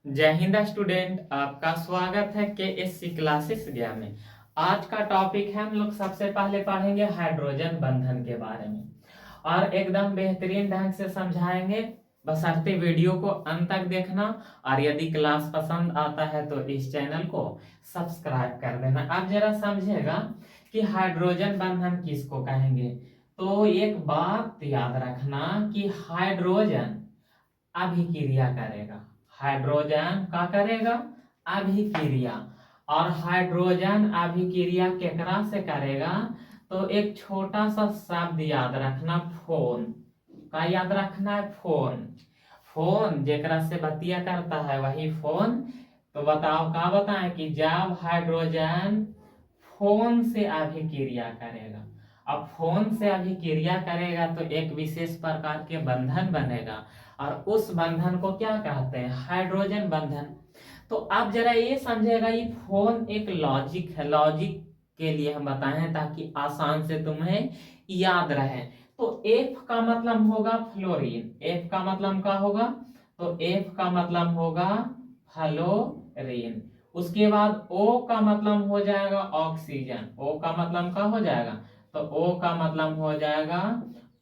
जय हिंद स्टूडेंट, आपका स्वागत है के एस सी क्लासेस इंडिया में। आज का टॉपिक है, हम लोग सबसे पहले पढ़ेंगे हाइड्रोजन बंधन के बारे में और एकदम बेहतरीन ढंग से समझाएंगे। बशर्ते वीडियो को अंत तक देखना और यदि क्लास पसंद आता है तो इस चैनल को सब्सक्राइब कर देना। अब जरा समझेगा कि हाइड्रोजन बंधन किसको कहेंगे। तो एक बात याद रखना कि हाइड्रोजन अभिक्रिया करेगा। हाइड्रोजन क्या करेगा? अभिक्रिया। और हाइड्रोजन अभिक्रिया केकरा से करेगा? तो एक छोटा सा शब्द याद रखना, फोन का याद रखना है। फोन फोन जेकरा से बतिया करता है वही फोन। तो बताओ क्या बताएं कि जब हाइड्रोजन फोन से अभिक्रिया करेगा, अब फोन से अभिक्रिया करेगा तो एक विशेष प्रकार के बंधन बनेगा और उस बंधन को क्या कहते हैं? हाइड्रोजन बंधन। तो आप जरा ये समझेगा, ये फोन एक लॉजिक है। लॉजिक के लिए हम बताए हैं ताकि आसान से तुम्हें याद रहे। तो F का मतलब होगा फ्लोरीन। F का मतलब क्या होगा? तो F का मतलब होगा फ्लोरीन। उसके बाद O का मतलब हो जाएगा ऑक्सीजन। O का मतलब क्या हो जाएगा? तो O का मतलब हो जाएगा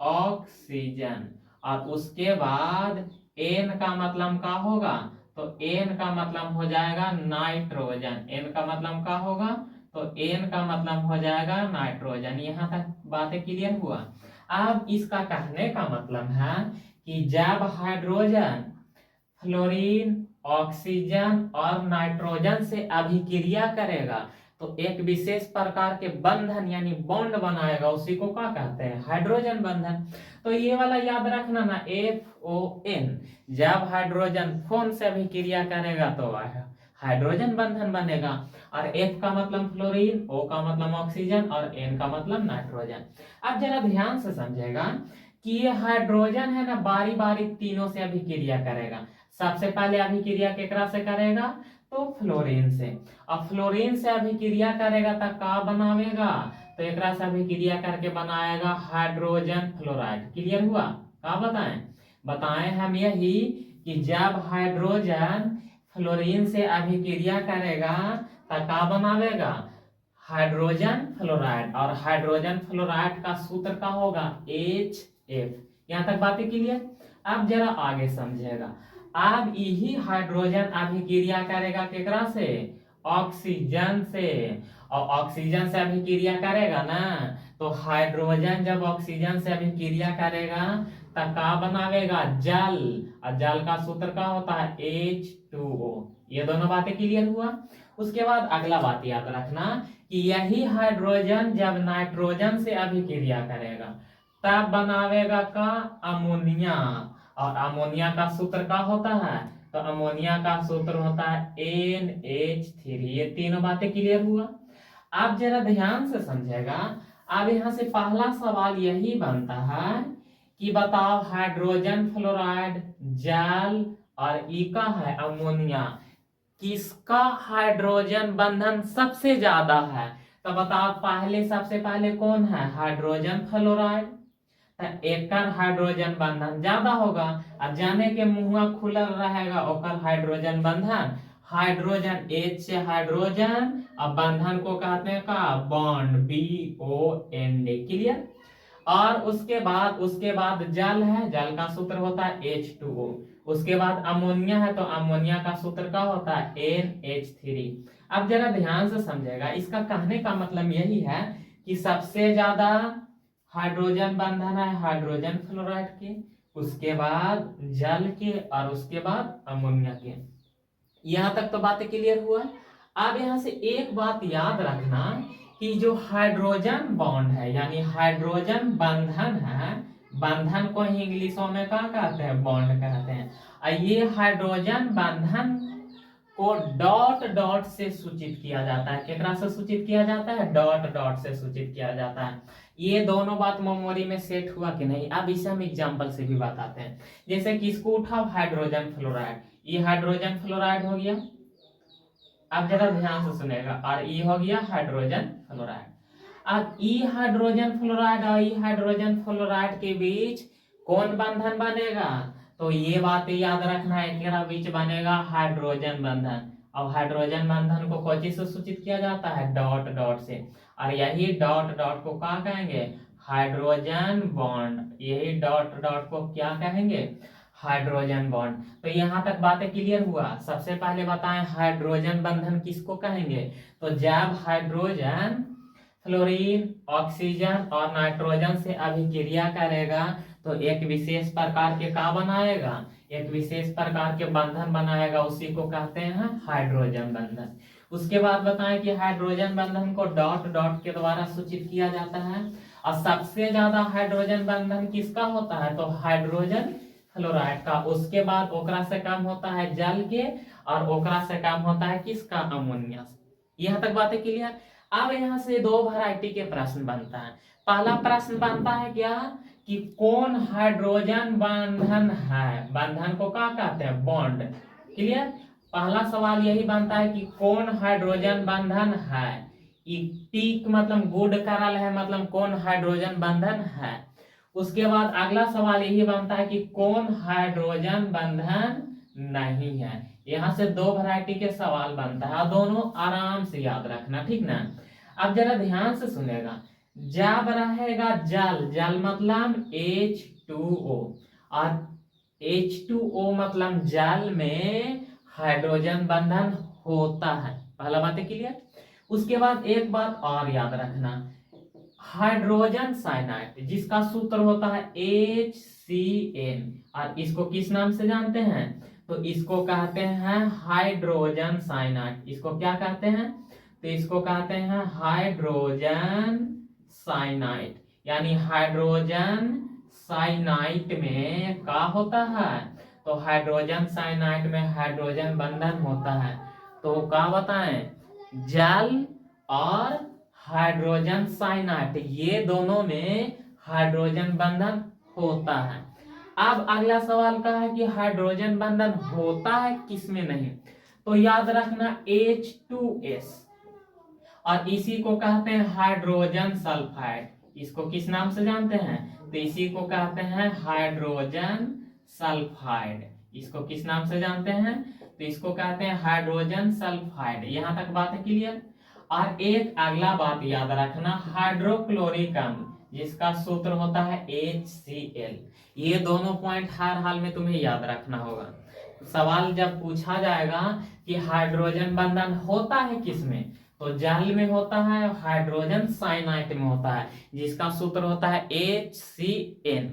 ऑक्सीजन। और उसके बाद N का मतलब क्या होगा? तो N का मतलब हो जाएगा नाइट्रोजन। N का मतलब क्या होगा? तो N का मतलब हो जाएगा नाइट्रोजन। यहाँ तक बातें क्लियर हुआ। अब इसका कहने का मतलब है कि जब हाइड्रोजन फ्लोरीन, ऑक्सीजन और नाइट्रोजन से अभिक्रिया करेगा तो एक विशेष प्रकार के बंधन यानी बॉन्ड बनाएगा, उसी को क्या कहते हैं? हाइड्रोजन बंधन। तो ये वाला याद रखना ना, FON। जब हाइड्रोजन फोन से अभिक्रिया करेगा तो हाइड्रोजन बंधन बनेगा। और F का मतलब फ्लोरीन, O का मतलब ऑक्सीजन और N का मतलब नाइट्रोजन। अब जरा ध्यान से समझेगा कि ये हाइड्रोजन है ना, बारी बारी तीनों से अभिक्रिया करेगा। सबसे पहले अभिक्रिया केकरा से करेगा? तो फ्लोरीन से। अब फ्लोरीन से अभिक्रिया करेगा तो का बनावेगा? तो एक से अभिक्रिया करके बनाएगा हाइड्रोजन फ्लोराइड। क्लियर हुआ? का बताएं? बताएं हम यही कि जब हाइड्रोजन फ्लोरीन से अभिक्रिया करेगा तो का बनावेगा? Hydrogen fluoride. और हाइड्रोजन फ्लोराइड का सूत्र का होगा HF। यहां तक बातें क्लियर? अब जरा आगे समझेगा। अब यही हाइड्रोजन अभिक्रिया करेगा केकरा से? ऑक्सीजन से। और ऑक्सीजन से अभिक्रिया करेगा ना, तो हाइड्रोजन जब ऑक्सीजन से अभिक्रिया करेगा तब का बनावेगा? जल। और जल का सूत्र का होता है H2O। ये दोनों बातें क्लियर हुआ। उसके बाद अगला बात याद रखना कि यही हाइड्रोजन जब नाइट्रोजन से अभिक्रिया करेगा तब बनावेगा का? अमोनिया। और अमोनिया का सूत्र क्या होता है? तो अमोनिया का सूत्र होता है NH3। ये तीनों बातें क्लियर हुआ। आप जरा ध्यान से समझेगा। अब यहां से पहला सवाल यही बनता है कि बताओ हाइड्रोजन फ्लोराइड, जल और ई का है अमोनिया, किसका हाइड्रोजन बंधन सबसे ज्यादा है? तो बताओ पहले, सबसे पहले कौन है? Hydrogen fluoride. एक हाइड्रोजन बंधन ज्यादा होगा। अब जाने के मुंह खुलल रहेगा ओकर हाइड्रोजन बंधन। हाइड्रोजन H से हाइड्रोजन, अब बंधन को कहते हैं का? Bond, BOND। क्लियर? और उसके बाद जल है, जल का सूत्र होता है H2O। उसके बाद अमोनिया है तो अमोनिया का सूत्र का होता है NH3। अब जरा ध्यान से समझेगा, इसका कहने का मतलब यही है कि सबसे ज्यादा हाइड्रोजन बंधन है हाइड्रोजन फ्लोराइड के, उसके बाद जल के और उसके बाद अमोनिया के। यहां तक तो बातें क्लियर हुआ। अब यहां से एक बात याद रखना कि जो हाइड्रोजन बॉन्ड है यानी हाइड्रोजन बंधन है, बंधन को ही इंग्लिशों में क्या कहते हैं? बॉन्ड कहते हैं। और ये हाइड्रोजन बंधन को डॉट डॉट से सूचित किया जाता है। केकरा से सूचित किया जाता है? डॉट डॉट से सूचित किया जाता है। ये दोनों बात मेमोरी में सेट हुआ कि नहीं? अब इसे हम एग्जांपल से भी बताते हैं। जैसे कि इसको उठाओ हाइड्रोजन फ्लोराइड, ये हाइड्रोजन फ्लोराइड हो गया। अब जरा ध्यान से सुनेगा, और ये हो गया हाइड्रोजन फ्लोराइड। अब ई हाइड्रोजन फ्लोराइड और ई हाइड्रोजन फ्लोराइड के बीच कौन बंधन बनेगा? तो ये बात याद रखना है, एकरा बीच बनेगा हाइड्रोजन बंधन। अब हाइड्रोजन बंधन को कौन से सूचित किया जाता है, डॉट डॉट से, और यही डॉट डॉट को क्या कहेंगे, हाइड्रोजन बॉन्ड। यही डॉट डॉट को क्या कहेंगे, हाइड्रोजन बॉन्ड। तो यहाँ तक बातें क्लियर हुआ। सबसे पहले बताएं हाइड्रोजन बंधन किसको कहेंगे, तो जब हाइड्रोजन फ्लोरीन, ऑक्सीजन और नाइट्रोजन से अभिक्रिया करेगा तो एक विशेष प्रकार के का बनाएगा, एक विशेष प्रकार के बंधन बनाएगा, उसी को कहते हैं हाइड्रोजन बंधन। उसके बाद बताएं कि हाइड्रोजन बंधन को डॉट डॉट के द्वारा सूचित किया जाता है। और सबसे ज्यादा हाइड्रोजन बंधन किसका होता है, तो हाइड्रोजन फ्लोराइड का। उसके बाद ओकरा से कम होता है जल के, और ओकरा से कम होता है किसका, अमोनिया से। यहाँ तक बातें क्लियर। अब यहाँ से दो वैरायटी के प्रश्न बनता है। पहला प्रश्न बनता है क्या, कि कौन हाइड्रोजन बंधन है, बंधन को क्या कहते हैं, बॉन्ड। क्लियर। पहला सवाल यही बनता है कि कौन हाइड्रोजन बंधन है। टीक मतलब गुड करल है, मतलब कौन हाइड्रोजन बंधन है। उसके बाद अगला सवाल यही बनता है कि कौन हाइड्रोजन बंधन नहीं है। यहाँ से दो वैरायटी के सवाल बनता है, दोनों आराम से याद रखना, ठीक ना। अब जरा ध्यान से सुनेगा। जब रहेगा जल, जल मतलब H2O, और H2O मतलब जल में हाइड्रोजन बंधन होता है। पहला बात है क्लियर। उसके बाद एक बात और याद रखना, हाइड्रोजन साइनाइड जिसका सूत्र होता है HCN, और इसको किस नाम से जानते हैं, तो इसको कहते हैं हाइड्रोजन साइनाइड। इसको क्या कहते हैं, तो इसको कहते हैं हाइड्रोजन साइनाइड। यानी हाइड्रोजन साइनाइड में क्या होता है, तो हाइड्रोजन साइनाइड में हाइड्रोजन बंधन होता है। तो क्या बताएं, जल और हाइड्रोजन साइनाइड ये दोनों में हाइड्रोजन बंधन होता है। अब अगला सवाल का है कि हाइड्रोजन बंधन होता है किसमें नहीं, तो याद रखना H2S, और इसी को कहते हैं हाइड्रोजन सल्फाइड। इसको किस नाम से जानते हैं, तो इसी को कहते हैं हाइड्रोजन सल्फाइड। इसको किस नाम से जानते हैं, तो इसको कहते हैं हाइड्रोजन सल्फाइड। यहां तक बात है क्लियर। और एक अगला बात याद रखना, हाइड्रोक्लोरिक अम्ल जिसका सूत्र होता है HCl। ये दोनों पॉइंट हर हाल में तुम्हें याद रखना होगा। सवाल जब पूछा जाएगा कि हाइड्रोजन बंधन होता है किसमें, तो जल में होता है, हाइड्रोजन साइनाइड में होता है जिसका सूत्र होता है HCN।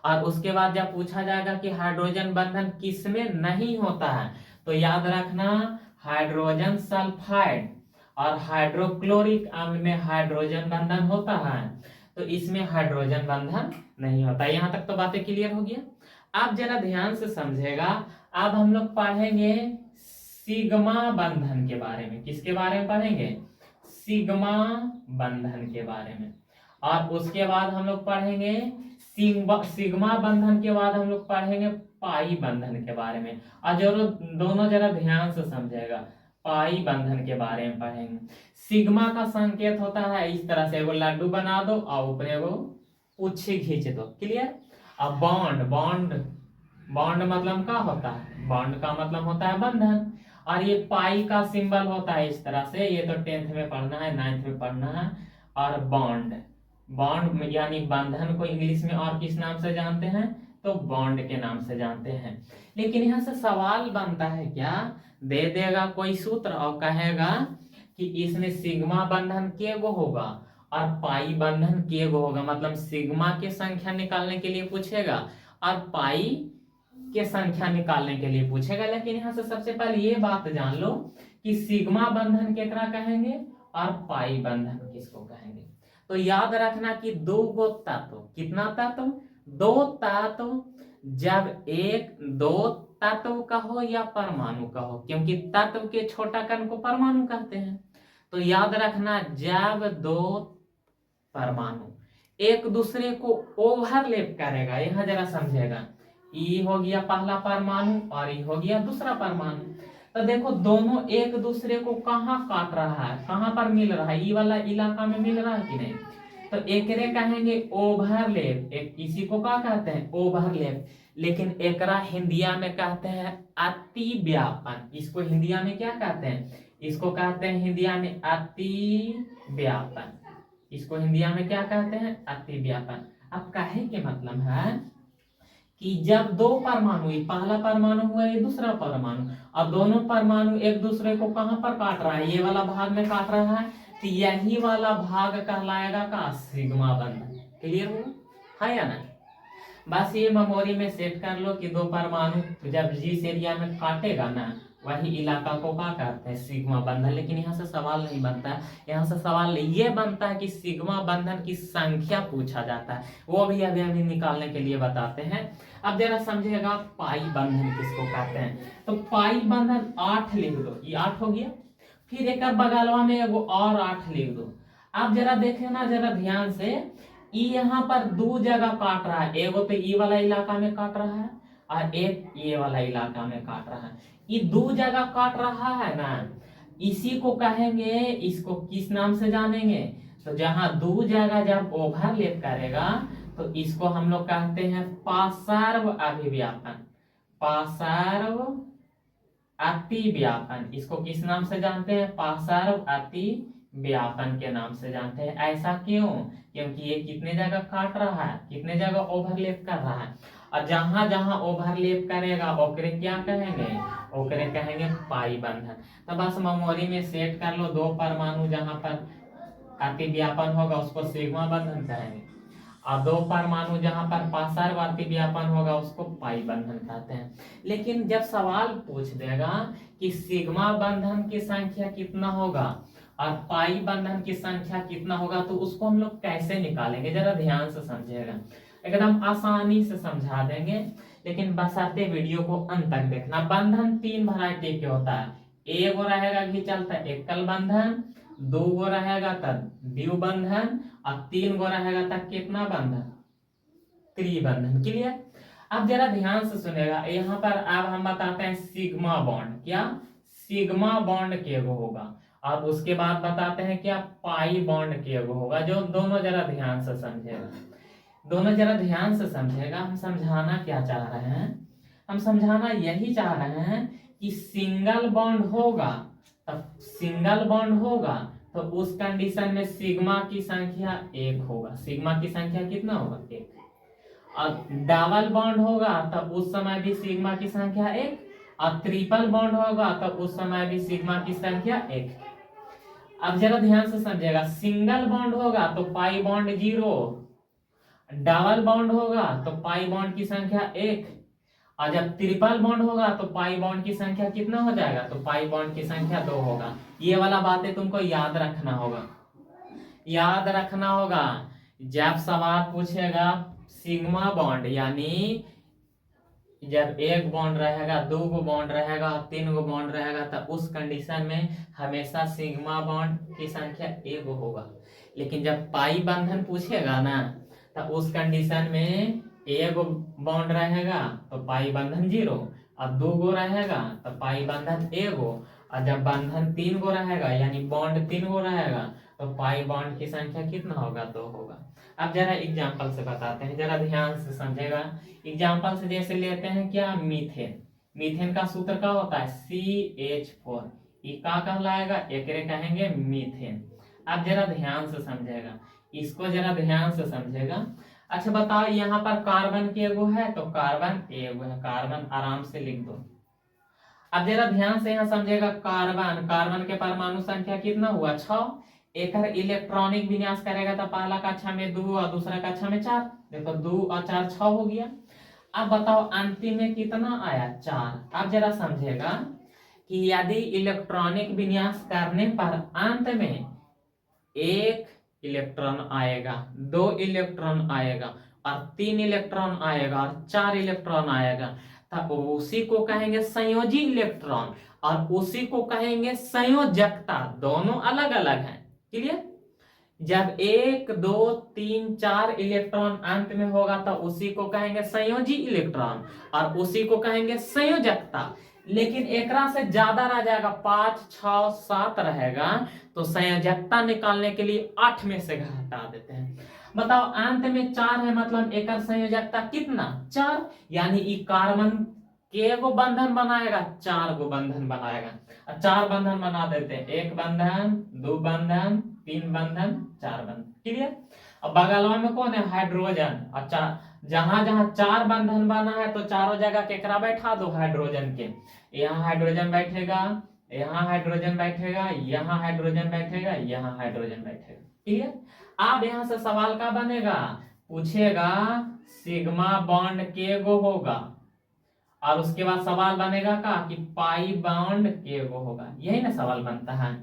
और उसके बाद जब पूछा जाएगा कि हाइड्रोजन बंधन किसमें नहीं होता है, तो याद रखना हाइड्रोजन सल्फाइड और हाइड्रोक्लोरिक अम्ल में हाइड्रोजन बंधन होता है, तो इसमें हाइड्रोजन बंधन नहीं होता। यहाँ तक तो बातें क्लियर हो गया। अब जरा ध्यान से समझेगा। अब हम लोग पढ़ेंगे सिग्मा बंधन के बारे में। किसके बारे में पढ़ेंगे, सिग्मा बंधन के बारे में। और उसके बाद हम लोग पढ़ेंगे सिग्मा बंधन के बाद हम लोग पढ़ेंगे पाई बंधन के बारे में। और जरूर दोनों जरा ध्यान से समझेगा, पाई बंधन के बारे में पढ़ेंगे। सिग्मा का संकेत होता है इस तरह से, एगो लड्डू बना दो और ऊपर एगो पुच्छी खींच दो। क्लियर। अब बॉन्ड, बॉन्ड बॉन्ड मतलब क्या होता है, बॉन्ड का मतलब होता है बंधन। और ये पाई का सिंबल होता है इस तरह से, ये तो 10th में पढ़ना है, 9th में पढ़ना है। और बॉन्ड, बॉन्ड यानी बंधन को इंग्लिश में और किस नाम से जानते हैं, तो बॉन्ड के नाम से जानते हैं। लेकिन यहाँ से सवाल बनता है क्या, दे देगा कोई सूत्र और कहेगा कि इसमें सिग्मा बंधन के गो होगा और पाई बंधन के गो होगा। मतलब सिग्मा की संख्या निकालने के लिए पूछेगा और पाई के संख्या निकालने के लिए पूछेगा। लेकिन यहाँ से सबसे पहले ये बात जान लो कि सिग्मा बंधन केकरा कहेंगे और पाई बंधन किसको कहेंगे। तो याद रखना कि दो गो तत्व, कितना तत्व, दो तत्व, जब एक दो तत्व का हो या परमाणु का हो, क्योंकि तत्व के छोटा कण को परमाणु कहते हैं। तो याद रखना जब दो परमाणु एक दूसरे को ओवरलैप करेगा, यहां जरा समझेगा, ई हो गया पहला परमाणु और ई हो गया दूसरा परमाणु। तो देखो दोनों एक दूसरे को कहाँ काट रहा है, कहाँ पर मिल रहा है, ई वाला इलाका में मिल रहा है कि नहीं, तो एकरे कहेंगे ओवरलैप, एक इसी को क्या कहते हैं ओवरलैप, लेकिन एकरा हिंदिया में कहते हैं अति व्यापन। इसको हिंदिया में क्या कहते हैं, इसको कहते हैं हिंदिया में अति व्यापन। इसको हिंदिया में क्या कहते हैं अति व्यापन। अब कहे के मतलब है कि जब दो परमाणु, ये पहला परमाणु हुआ ये दूसरा परमाणु, और दोनों परमाणु एक दूसरे को कहां पर काट रहा है, ये वाला भाग में काट रहा है, तो यही वाला भाग कहलाएगा का सिग्मा बंधन। क्लियर हुआ है या ना। बस ये मेमोरी में सेट कर लो कि दो परमाणु जब जिस एरिया में काटेगा ना वही इलाका को क्या कहते हैं सिग्मा बंधन। लेकिन यहाँ से सवाल नहीं बनता है, यहाँ से सवाल ये बनता है कि सिग्मा बंधन की संख्या पूछा जाता है, वो भी अभी अभी निकालने के लिए बताते हैं। अब जरा समझिएगा पाई बंधन किसको कहते हैं। तो पाई बंधन 8 लिख दो, ये 8 हो गया, फिर एक बगलवा में एगो और 8 लिख दो। अब जरा देखे ना जरा ध्यान से, ई यहाँ पर दो जगह काट रहा है, एगो तो ई वाला इलाका में काट रहा है और एक ये वाला इलाका में काट रहा है। ये दो जगह काट रहा है ना, इसी को कहेंगे, इसको किस नाम से जानेंगे, तो जहां दो जगह जब ओवरलैप करेगा तो इसको हम लोग कहते हैं पार्श्व अभिव्यापन, पार्श्व अति व्यापन। इसको किस नाम से जानते हैं पार्श्व अति व्यापन के नाम से जानते हैं। ऐसा क्यों, क्योंकि ये कितने जगह काट रहा है, कितने जगह ओवरलैप कर रहा है, और जहां जहां ओवरलैप करेगा ओकरे क्या कहेंगे, ओकरे कहेंगे पाई बंधन। तो बस मेमोरी में सेट कर लो, दो परमाणु जहां पर अति व्यापन होगा उसको सिग्मा बंधन कहेंगे, और दो परमाणु जहां पर पार्श्व अति व्यापन होगा उसको पाई बंधन कहते हैं। लेकिन जब सवाल पूछ देगा कि सिग्मा बंधन की संख्या कितना होगा और पाई बंधन की संख्या कितना होगा, तो उसको हम लोग कैसे निकालेंगे, जरा ध्यान से समझिएगा, एकदम आसानी से समझा देंगे, लेकिन बशर्ते वीडियो को अंत तक देखना। बंधन 3 वैरायटी के होता है, एगो रहेगा घिंचल था एकल बंधन, दो गो रहेगा तब द्विबंधन, और 3 गो रहेगा तब कितना बंधन त्रिबंधन। क्लियर। अब जरा ध्यान से सुनेगा, यहाँ पर अब हम बताते हैं सिग्मा बॉन्ड, क्या सिग्मा बॉन्ड के एगो होगा, और उसके बाद बताते हैं क्या पाई बॉन्ड के एगो होगा। जो दोनों जरा ध्यान से समझेगा, दोनों जरा ध्यान से समझेगा। हम समझाना क्या चाह रहे हैं, हम समझाना यही चाह रहे हैं कि सिंगल बॉन्ड होगा, तब सिंगल बॉन्ड होगा तो उस कंडीशन में सिग्मा की संख्या 1 होगा। सिग्मा की संख्या कितना होगा 1। और डबल बॉन्ड होगा तब उस समय भी सिग्मा की संख्या 1, और ट्रिपल बॉन्ड होगा तब उस समय भी सिग्मा की संख्या 1। अब जरा ध्यान से समझेगा, सिंगल बॉन्ड होगा तो पाई बॉन्ड 0, डबल बॉन्ड होगा तो पाई बॉन्ड की संख्या 1, और जब ट्रिपल बॉन्ड होगा तो पाई बॉन्ड की संख्या कितना हो जाएगा, तो पाई बॉन्ड की संख्या 2 होगा। ये वाला बातें तुमको याद रखना होगा, याद रखना होगा। जब सवाल पूछेगा सिग्मा बॉन्ड, यानी जब एक बॉन्ड रहेगा, 2 गो बॉन्ड रहेगा, 3 गो बॉन्ड रहेगा, तब उस कंडीशन में हमेशा सिग्मा बॉन्ड की संख्या 1 होगा। लेकिन जब पाई बंधन पूछेगा ना, तब उस कंडीशन में एक बॉन्ड रहेगा तो पाई बंधन 0, और 2 गो रहेगा तो पाई बंधन 1, और जब बंधन 3 गो रहेगा यानी बॉन्ड 3 गो रहेगा तो पाई बॉन्ड की संख्या कितना होगा 2 होगा। अब जरा एग्जाम्पल से बताते हैं, जरा ध्यान से समझेगा। एग्जाम्पल से जैसे लेते हैं क्या मीथेन, मीथेन का सूत्र क्या होता है CH4, ये क्या कहलाएगा एकरे कहेंगे मीथेन। अब जरा ध्यान से समझेगा, इसको जरा ध्यान से समझेगा। अच्छा बताओ यहाँ पर कार्बन के एगो है तो कार्बन एगो है, कार्बन आराम से लिख दो। अब जरा ध्यान से यहाँ समझेगा, कार्बन, कार्बन के परमाणु संख्या कितना हुआ 6, एक इलेक्ट्रॉनिक विन्यास करेगा तो पहला कक्षा में 2 और दूसरा कक्षा में 4, देखो 2 और 4 6 हो गया। अब बताओ अंतिम में कितना आया 4। अब जरा समझेगा कि यदि इलेक्ट्रॉनिक विन्यास करने पर अंत में 1 इलेक्ट्रॉन आएगा, 2 इलेक्ट्रॉन आएगा, और 3 इलेक्ट्रॉन आएगा, और 4 इलेक्ट्रॉन आएगा, तब उसी को कहेंगे संयोजी इलेक्ट्रॉन, और उसी को कहेंगे संयोजकता। दोनों अलग अलग हैं। क्लियर। जब 1 2 3 4 इलेक्ट्रॉन अंत में होगा तो उसी को कहेंगे संयोजी इलेक्ट्रॉन, और उसी को कहेंगे संयोजकता। लेकिन एकरा से ज्यादा रह जाएगा, 5 6 7 रहेगा, तो संयोजकता निकालने के लिए 8 में से घटा देते हैं। बताओ अंत में 4 है, मतलब एक संयोजकता कितना 4, यानी ई कार्बन के गो बंधन बनाएगा, 4 गो बंधन बनाएगा। 4 बंधन बना देते हैं, 1 बंधन, 2 बंधन, 3 बंधन, 4 बंधन, क्लियर। अब बगलवा में कौन है, हाइड्रोजन। अच्छा, जहां जहां 4 बंधन बना है तो चारों जगह केकरा बैठा दो, हाइड्रोजन के। यहाँ हाइड्रोजन बैठेगा, यहाँ हाइड्रोजन बैठेगा, यहाँ हाइड्रोजन बैठेगा, यहाँ हाइड्रोजन बैठेगा, क्लियर। अब यहाँ से सवाल का बनेगा, पूछेगा सिग्मा बॉन्ड के गो होगा, और उसके बाद सवाल बनेगा का कि पाई बॉन्ड के गो होगा, यही ना सवाल बनता है।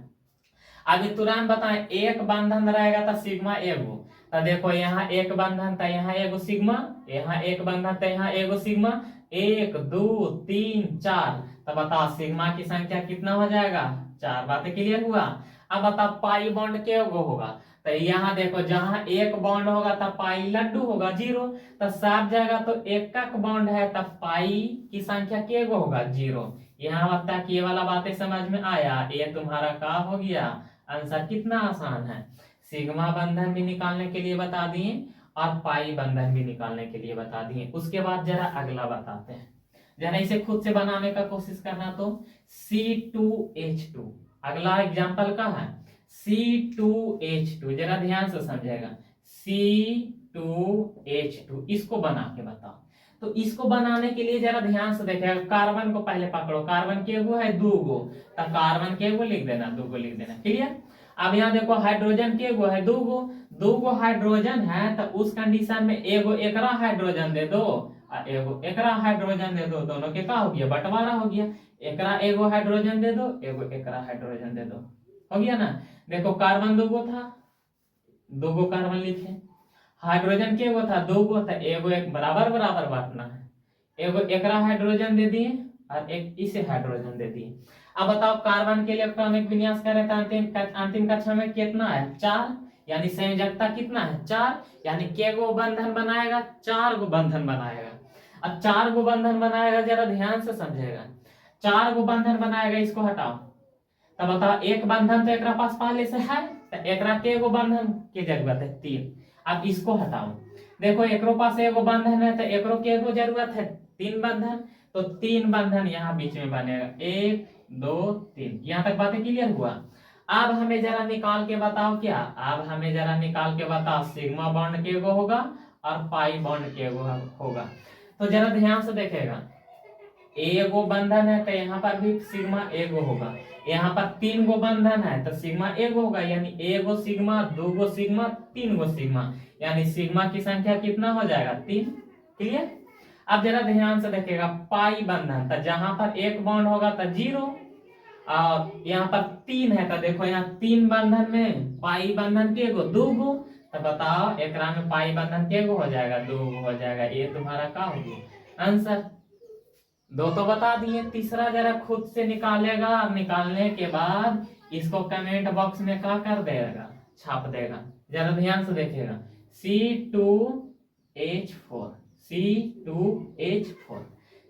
अभी तुरंत बताएं, एक बंधन रहेगा तो सिग्मा एगो, तो देखो यहाँ एक बंधन था, यहाँ एगो सिग्मा, यहाँ एक बंधन था, यहाँ एगो सिग्मा, 1 2 3 4, तो बताओ सिग्मा की संख्या कितना हो जाएगा, 4। बातें क्लियर हुआ। अब बताओ पाई बॉन्ड के गो होगा, तो यहाँ देखो जहां एक बॉन्ड होगा तब पाई लड्डू होगा 0, तो सब जगह तो एक बॉन्ड है, तब पाई की संख्या के गो होगा 0। यहाँ लगता है कि ये वाला बातें समझ में आया, ये तुम्हारा का हो गया आंसर। कितना आसान है, सिग्मा बंधन भी निकालने के लिए बता दिए और पाई बंधन भी निकालने के लिए बता दिए। उसके बाद जरा अगला बताते हैं, जरा इसे खुद से बनाने का कोशिश करना। तो C2H2 अगला एग्जांपल का है, C2H2, जरा ध्यान से समझेगा, C2H2 इसको बना के बताओ। तो इसको बनाने के लिए जरा ध्यान से देखेगा, कार्बन को पहले पकड़ो, कार्बन के गो है 2 गो, तो कार्बन के गो लिख देना, 2 गो लिख देना, क्लियर। अब यहाँ देखो हाइड्रोजन के गो है 2 गो, 2 गो हाइड्रोजन है, तो उस कंडीशन में एगो एकरा हाइड्रोजन दे दो और एगो एकरा हाइड्रोजन दे दो, दोनों के का हो गया, बंटवारा हो गया। एकरा एगो हाइड्रोजन दे दो, एगो एकरा हाइड्रोजन दे दो, हो गया ना। देखो कार्बन 2 गो था, 2 गो कार्बन लिखे, हाइड्रोजन के गो था 2 गो, था एगो एक बराबर बराबर बांटना है, एगो एकरा हाइड्रोजन दे दिए और एक इसे हाइड्रोजन दे दिए। अब बताओ कार्बन के इलेक्ट्रॉनिक विन्यास करें तो अंतिम कक्षा में कितना है, 4, यानी संयोजकता कितना है 4, यानी के गो बंधन बनाएगा, 4 गो बंधन बनाएगा। अब 4 गो बंधन बनाएगा, जरा ध्यान से समझेगा, 4 गो बंधन बनाएगा, इसको हटाओ, तब बताओ एक बंधन तो एक पास पहले से है, तो एक के गो बंधन की जरूरत है 3। अब इसको हटाओ, देखो एकरो पास एगो बंधन है, तो एकरो के एगो जरूरत है 3 बंधन, तो 3 बंधन यहाँ बीच में बनेगा, 1 2 3। यहाँ तक बातें क्लियर हुआ। अब हमें जरा निकाल के बताओ, क्या अब हमें जरा निकाल के बताओ, सिग्मा बॉन्ड के एगो होगा और पाई बॉन्ड के एगो होगा। तो जरा ध्यान से देखेगा, एगो बंधन है तो यहाँ पर भी सिग्मा एगो होगा, यहाँ पर 3 गो बंधन है तो सिग्मा एगो होगा, यानी एगो सिग्मा, 2 गो सिग्मा, 3 गो सिग्मा, यानी सिग्मा की संख्या कितना हो जाएगा 3, क्लियर। अब जरा ध्यान से देखेगा, पाई बंधन, तो जहां पर एक बॉन्ड होगा तो 0, और यहाँ पर 3 है, तो देखो यहाँ 3 बंधन में पाई बंधन के गो 2 गो, तो बताओ एकरा में पाई बंधन के गो हो जाएगा 2 गो हो जाएगा, ये तुम्हारा का होगी आंसर। 2 तो बता दिए, तीसरा जरा खुद से निकालेगा, निकालने के बाद इसको कमेंट बॉक्स में क्या कर देगा, छाप देगा। जरा ध्यान से देखेगा, C2H4, C2H4,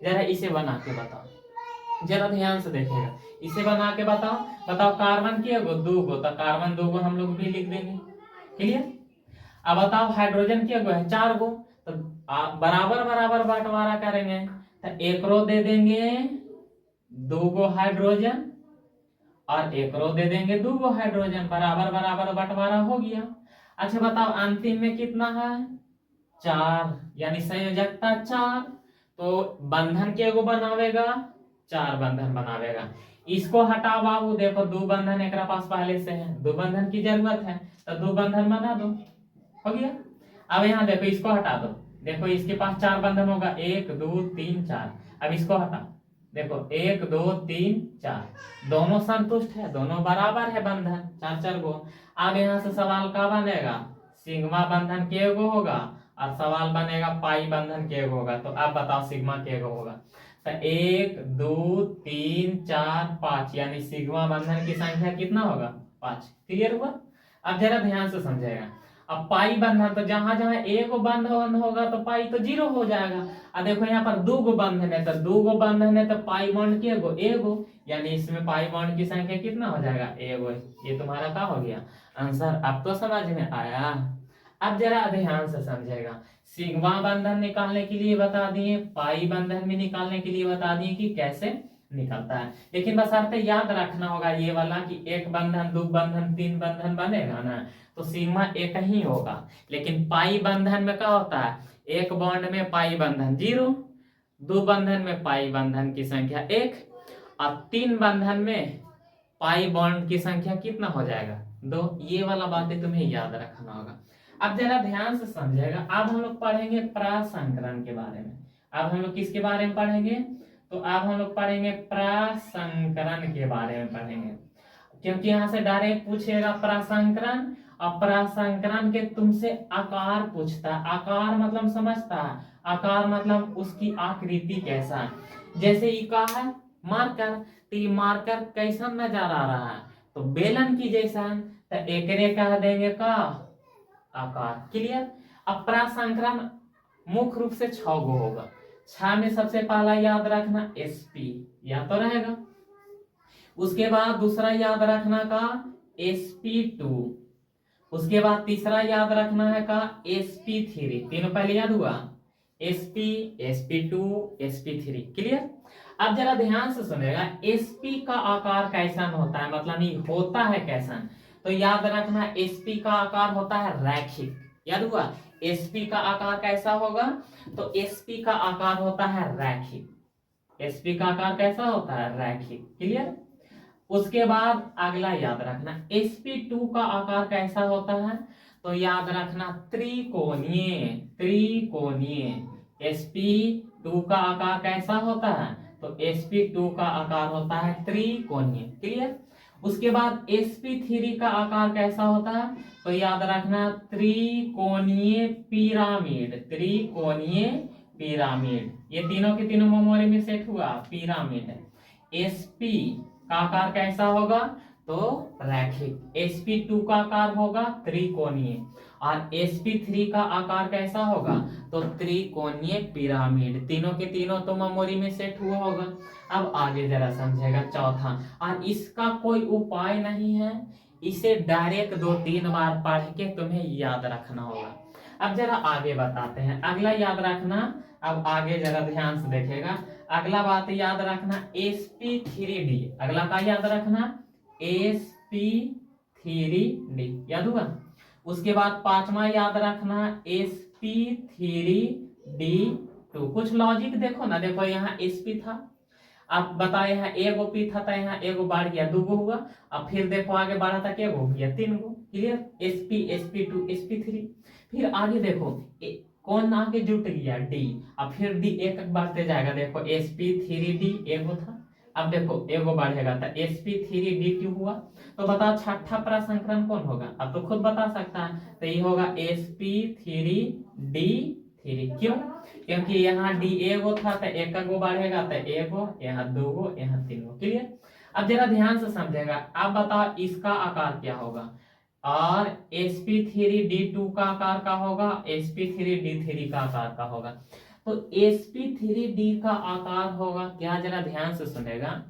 जरा इसे बना के बताओ, जरा ध्यान से देखेगा, इसे बना के बताओ। बताओ कार्बन के गो 2 गो, तो कार्बन 2 गो हम लोग भी लिख देंगे, क्लियर। अब बताओ हाइड्रोजन के गो है 4 गो, तो बराबर बराबर बंटवारा करेंगे, तो एक रो दे देंगे 2 गो हाइड्रोजन और एक रो दे देंगे 2 गो हाइड्रोजन, बराबर बराबर बंटवारा हो गया। अच्छा बताओ अंतिम में कितना है 4, यानी संयोजकता 4, तो बंधन के गो बनावेगा, 4 बंधन बनावेगा। इसको हटाओ बाबू, देखो 2 बंधन एक पास पहले से है, 2 बंधन की जरूरत है, तो 2 बंधन बना दो, हो गया। अब यहाँ देखो इसको हटा दो, देखो इसके पास 4 बंधन होगा, 1 2 3 4। अब इसको हटा, देखो 1 2 3 4, दोनों संतुष्ट है, दोनों बराबर है बंधन, 4 4 गो। अब यहाँ से सवाल का बनेगा, सिग्मा बंधन के गो होगा और सवाल बनेगा पाई बंधन के गो होगा। तो अब बताओ सिग्मा के गो होगा, तो 1 2 3 4 5, यानी सिग्मा बंधन की संख्या कितना होगा 5, क्लियर हुआ। अब जरा ध्यान से समझेगा, अब पाई बंधन तो जहां जहां एक बंधन होगा तो पाई तो 0 हो जाएगा। अब देखो यहाँ पर दो गो बंधन है, तो दो गो बंधन है तो पाई बॉन्ड के एगो, यानी इसमें पाई बॉन्ड की संख्या कितना हो जाएगा, एगो। ये तुम्हारा क्या हो गया आंसर। अब तो समझ में आया। अब जरा ध्यान से समझेगा। सिग्मा बंधन निकालने के लिए बता दिए, पाई बंधन भी निकालने के लिए बता दिए कि कैसे निकलता है। लेकिन बस अर्थ याद रखना होगा ये वाला कि एक बंधन, दो बंधन, तीन बंधन बनेगा ना तो सिग्मा एक ही होगा। लेकिन पाई बंधन में क्या होता है, एक बॉन्ड में पाई बंधन 0, दो बंधन में पाई बंधन की संख्या 1 और तीन बंधन में पाई बॉन्ड की संख्या कितना हो जाएगा, 2। ये वाला बातें तुम्हें याद रखना होगा। अब जरा ध्यान से समझेगा। अब हम लोग पढ़ेंगे प्रसंकरण के बारे में। अब हम लोग किसके बारे में पढ़ेंगे, तो अब हम लोग पढ़ेंगे प्रसंकरण के बारे में पढ़ेंगे, क्योंकि यहाँ से डायरेक्ट पूछेगा प्रसंकरण। और प्रसंकरण के तुमसे आकार पूछता है। आकार मतलब समझता है, आकार मतलब उसकी आकृति कैसा है। जैसे ये का है मार्कर, तो ये मार्कर कैसा नजर आ रहा है, तो बेलन की जैसा है, तो एकरे कह देंगे का आकार। क्लियर। अब प्रसंकरण मुख्य रूप से 6 गो होगा। 6 में सबसे पहला याद रखना sp, या तो रहेगा। उसके बाद दूसरा याद रखना का sp2, उसके बाद तीसरा याद रखना है का sp3। तीनों पहले याद हुआ, sp, sp2, sp3। क्लियर। अब जरा ध्यान से सुनेगा, sp का आकार कैसा होता है, मतलब ये होता है कैसा, तो याद रखना sp का आकार होता है रैखिक। याद हुआ, sp का आकार कैसा होगा, तो sp का आकार होता है रैखिक। sp का आकार कैसा होता है, रैखिक। क्लियर। उसके बाद अगला याद रखना sp2 का आकार कैसा होता है, तो याद रखना त्रिकोणीय। त्रिकोणीय sp2 का आकार कैसा होता है, तो sp2 का आकार होता है त्रिकोणीय। क्लियर। उसके बाद sp3 का आकार कैसा होता है, तो याद रखना त्रिकोणीय पिरामिड। त्रिकोणीय पिरामिड, ये तीनों के तीनों मेमोरी में सेट हुआ पिरामिड। sp का आकार कैसा होगा, तो रैखिक। sp2 का आकार होगा त्रिकोणीय और sp3 का आकार कैसा होगा, तो त्रिकोणीय पिरामिड। तीनों के तीनों तो मेमोरी में सेट हुआ होगा। अब आगे जरा समझेगा चौथा, और इसका कोई उपाय नहीं है, इसे डायरेक्ट 2-3 बार पढ़ के तुम्हें याद रखना होगा। अब जरा आगे बताते हैं। अगला याद रखना, अब आगे जरा ध्यान से देखेगा। अगला बात याद रखना sp3d। अगला का याद रखना sp3d, याद हुआ। उसके बाद पांचवा याद रखना sp3d2। कुछ लॉजिक देखो ना, देखो यहाँ sp था, आप बताए यहाँ एगो पी था, यहाँ एगो बढ़ गया 2 गो हुआ। अब फिर देखो आगे बढ़ा था क्या गो गया 3 गो। क्लियर। sp, sp2, sp3। फिर आगे देखो कौन आगे जुट गया d, अब फिर d एक बढ़ते जाएगा। देखो sp3d एगो था, अब देखो एगो बढ़ेगा तो sp3d2 हुआ। तो बताओ छठा प्रसंकरण कौन होगा, अब तो खुद बता सकता है, तो ये होगा sp3d3। क्यों, क्योंकि यहाँ d एगो था तो एक गो बढ़ेगा तो एगो, यहाँ 2 गो, यहाँ 3 गो। क्लियर। अब जरा ध्यान से समझेगा। अब बताओ इसका आकार क्या होगा, और sp3d2 का आकार का होगा, sp3d3 का आकार का होगा। तो sp3d का आकार होगा क्या, जरा ध्यान से सुनेगा।